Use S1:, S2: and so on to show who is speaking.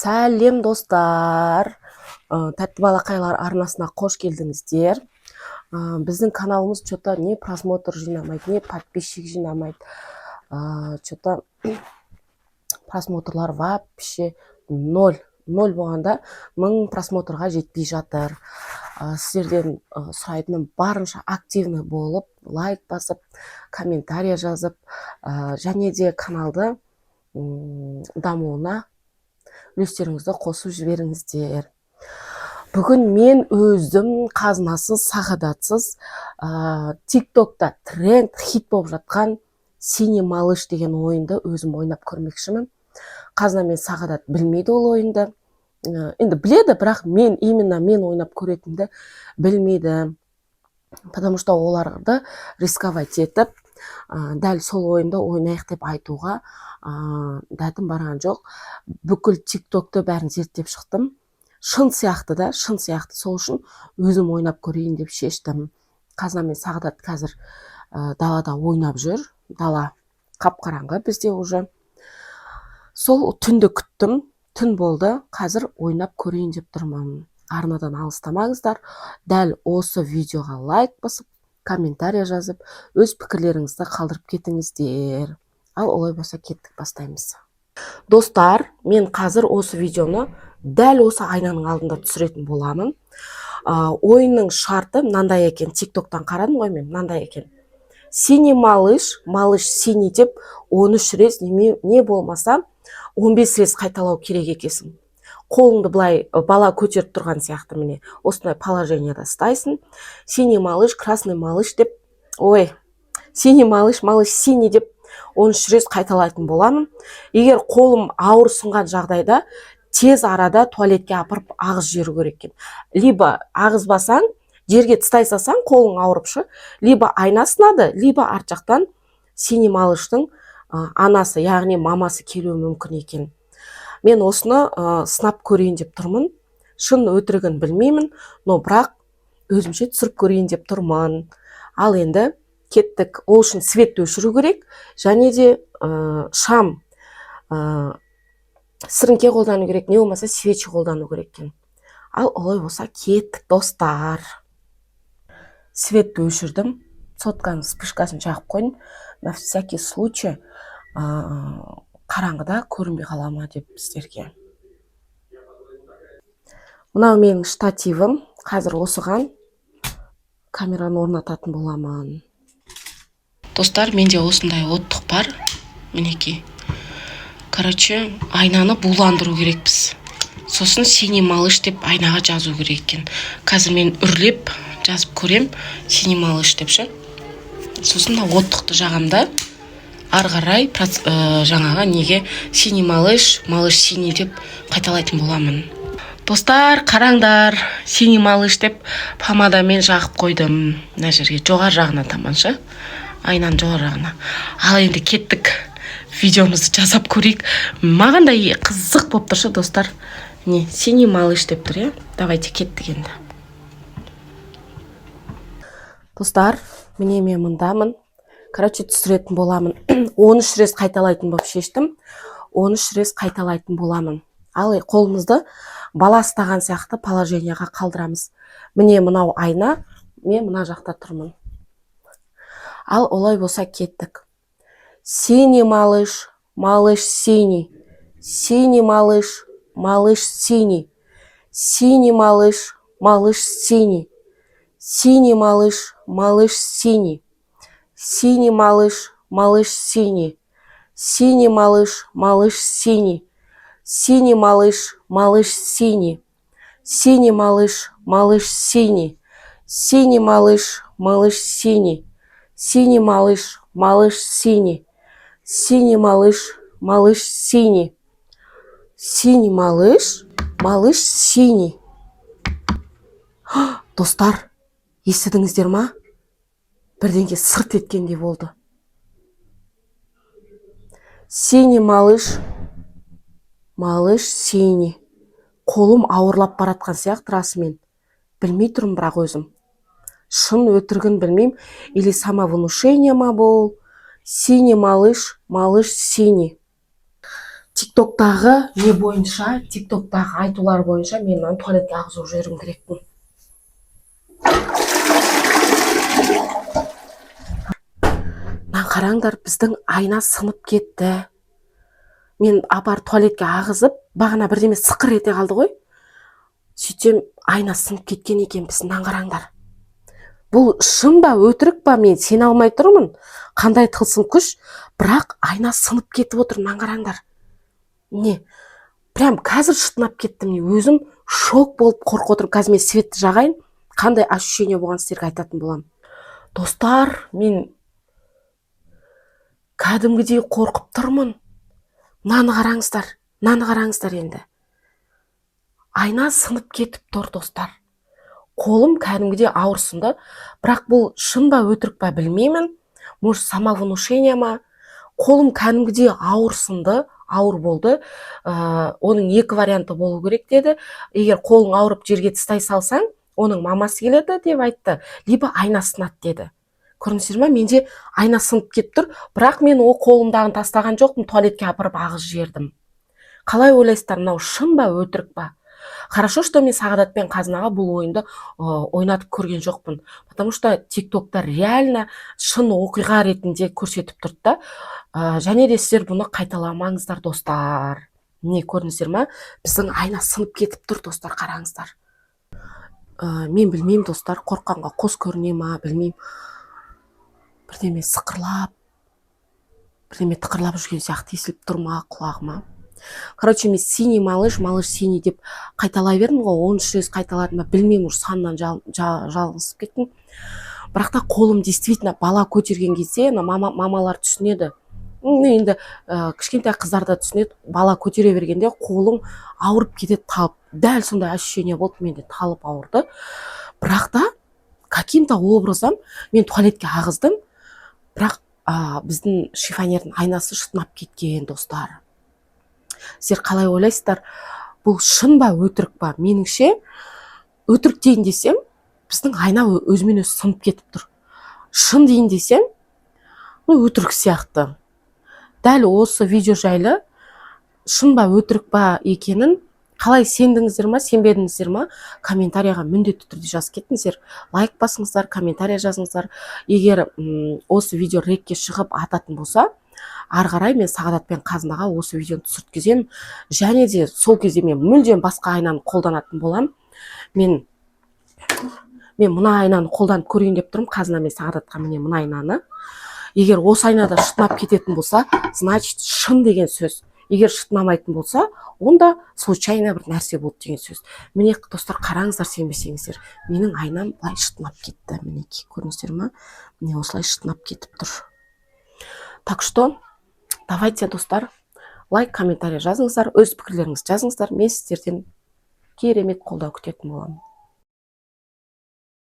S1: Сәлем достар, тәтті балақайлар арнасына қош келдіңіздер. Біздің каналымыз что-то не просмотр жинамайды, не подписчик жинамайды. Что-то просмотрлар вообще ноль болғанда 1000 просмотрға жетпей жатыр. Сіздерден сұрайтыным барынша активный болып, лайк басып, комментария жазып, және де каналды дамуына үлестеріңізді қосып жіберіңіздер. Бүгін мен өзім қазынасыз, сағадатсыз тиктокта тренд хит болып жатқан «Синий малыш» деген ойынды өзім ойнап көрмекшімін. Қазына мен сағадат білмейді ол ойынды. Енді біледі, бірақ именно мен ойнап көретінді білмейді. Потому что оларды рисковать етіп, дәл сол ойынды ойнайық деп айтуға дәтім барған жоқ. Бүкіл тиктокты бәрін зерттеп шықтым. Шын сияқты. Сол үшін өзім ойнап көрейін деп шештім. Қазына мен сағадат қазір далада ойнап жүр. Дала қап-қараңғы бізде уже. Сол түнді күттім. Түн болды. Қазір ойнап көрейін деп тұрмын. Арнадан алыстамаңыздар. Дәл осы видеоға лайк басып, комментария жазып, өз пікірлеріңізді қалдырып кетіңіздер. Ал олай болса кеттік, бастаймыз. Достар, мен қазір осы видеоны дәл осы айнаның алдында түсіретін боламын. Ойынның шарты мынандай екен. Тиктоктан қарадым ғой мен, мынандай екен. Синий малыш, малыш синий деп 13 рет не болмаса 15 рет қайталау керек екесің. Қолыңды былай бала көтеріп тұрған сияқты міне. Осындай положенияда ұстайсың. Синий малыш, красный малыш деп, синий малыш, малыш синий деп 13 рет қайталайтын боламын. Егер қолым ауырсынған жағдайда тез арада туалетке апарып ағыз жіберу керек екен. Либо ағызбасаң, жерге тастай салсаң қолың ауырыпшы, либо айна сынады, либо арт жақтан синий малыштың анасы, яғни мамасы келуі мүмкін екен. Мен осыны сынап көрейін деп тұрмын. Шын өтірігін білмеймін, но бірақ өзімше түсіріп көрейін деп тұрмын. Ал енді кеттік. Ол үшін светті өшіру керек, және де шам, сіріңке қолдану керек, не болмаса свечи қолдану керек екен. Ал олай болса кеттік достар. Светті өшірдім. Сотканың спышкасын жағып қойдым. На всякий случай қараңғыда көрінбей қала ма деп сіздерге. Мынау менің штативім. Қазір осыған камераны орнататын боламын. Достар, менде осындай оттық бар. Мінекей. Короче, айнаны буландыру керекпіз. Сосын синий малыш деп айнаға жазу керек екен. Қазір мен үрлеп жазып көрем, синий малыш деп ше. Сосын оттықты жағамда арғарай жаңаға неге синий малыш, малыш синий деп қайталайтын боламын. Достар, қараңдар, синий малыш деп помадамен жағып қойдым. Мына жерге жоғар жағына таманша, айнаның жоғар жағына. Ал енді кеттік, видеомызды жасап көрейік. Маған да қызық болып тұршы, достар. Не, синий малыш деп тұр, давайте кеттік енді. Достар, міне мен мұндамын. Короче, түсіретін боламын. 13 рет қайталайтын болып шештім. 13 рет қайталайтын боламын. Ал қолымызды бала ұстаған сияқты положенияға қалдырамыз. Міне мынау айна, мен мына жақта тұрмын. Ал олай болса кеттік. Синий малыш, малыш синий. Синий малыш, малыш синий. Синий малыш, малыш синий. Синий малыш, малыш синий. Синий малыш, малыш синий. Синий малыш, малыш синий. Синий малыш, малыш синий. Синий малыш, малыш синий. Синий малыш, малыш синий. Синий малыш, малыш синий. Синий малыш, малыш синий. Синий малыш, малыш синий. Достар, естідіңіздер ма? Бірдеңке сырт еткендей болды. Синий малыш, малыш синий. Қолым ауырлап баратқан сияқты расымен. Білмей тұрмын бірақ өзім. Шын өтірігін білмеймін. Или самовнушение ма бұл? Синий малыш, малыш синий. тиктоктағы не бойынша, тиктоктағы айтулар бойынша мен мынаны туалетке ағызып жіберуім керекпін. Қараңдар, біздің айна сынып кетті. Мен апар туалетке ағызып, бағана бірдеме сықыр ете қалды ғой. Сөйтсем, айна сынып кеткен екен, біздің қараңдар. Бұл шын ба, өтірік па, мен сене алмай тұрмын. Қандай тылсым күш, бірақ айна сынып кетіп отыр, қараңдар. Не? Прям қазір шытынап кеттім, өзім шок болып қорқып отырмын. Қазір мен светті жағайын, қандай ощущение болған сіздерге айтатын боламын. Достар, мен кәдімгідей қорқып тұрмын. Наны қараңыздар енді. Айна сынып кетіп тұр, достар. Қолым кәдімгідей ауырсынды, бірақ бұл шын ба, өтірік па білмеймін. Может, самовнушение ма? Қолым кәдімгідей ауырсынды, ауыр болды. Оның екі варианты болу керек деді. Егер қолың ауырып жерге тастай салсаң, оның мамасы келеді деп айтты, либо айна сынады деді. Көрдіңіздер ме? Менде айна сынып кетіп тұр, бірақ мен ол қолымдағын тастаған жоқпын, туалетке апарып ағызып жібердім. Қалай ойлайсыздар, мынау шын ба, өтірік па? Хорошо, что мен Сағадат пен Қазынаға бұл ойынды ойнатып көрген жоқпын. Потому что тиктокта реально шын оқиға ретінде көрсетіп тұрды да. Және де сіздер бұны қайталамаңыздар, достар. Не көрдіңіздер ме? Біздің айна сынып кетіп тұр, достар, қараңыздар. Мен білмеймін, достар, қорққанға қос көріне ма, білмеймін. Бірдеме сықырлап, бірдеме тықырлап жүрген сияқты естіліп тұр ма құлағыма. Короче, мен синий малыш синий деп қайталай бердім ғой, 13 рет қайталадым ба, білмеймін, уже саннан жалғысып кеттім. Бірақ та қолым действительно бала көтерген кезде, мамалар түсінеді. Енді кішкентай қыздар да түсінеді, бала көтере бергенде қолың ауырып кетеді, талып. Дәл сондай ощущение болды, менде талып ауырды. Бірақ та каким-то образом мен туалетке ағыздым. Бірақ біздің шифонердің айнасы шытынап кеткен, достар. Сіздер қалай ойлайсыздар, бұл шын ба, өтірік па? Меніңше, өтірік дейін десем, біздің айна өзімен өзі сынып кетіп тұр. Шын дейін десем, өтірік сияқты. Дәл осы видео жайлы шын ба, өтірік па екенін қалай сендіңіздер ма, сенбедіңіздер ма, комментарияға міндетті түрде жазып кетіңіздер. Лайк басыңыздар, комментария жазыңыздар. Егер осы видео рекке шығып ататын болса, ары қарай мен Сағадат пен Қазынаға осы видеоны түсірткіземін. Және де сол кезде мен мүлдем басқа айнаны қолданатын болам. Мен мына айнаны қолданып көрейін деп тұрмын, Қазына мен Сағадатқа міне мына айнаны. Егер осы айнада шытынап кететін болса, значит шын деген сөз. Егер шытынамайтын болса, онда случайно бір нәрсе болды деген сөз. Міне, достар, қараңыздар, сенбесеңіздер. Менің айнам былай шытынап кетті. Мінекей, көрдіңіздер ме? Міне осылай шытынап кетіп тұр. Так что, давайте, достар, лайк, комментарий жазыңыздар, өз пікірлеріңізді жазыңыздар. Мен сіздерден керемет қолдау күтетін боламын.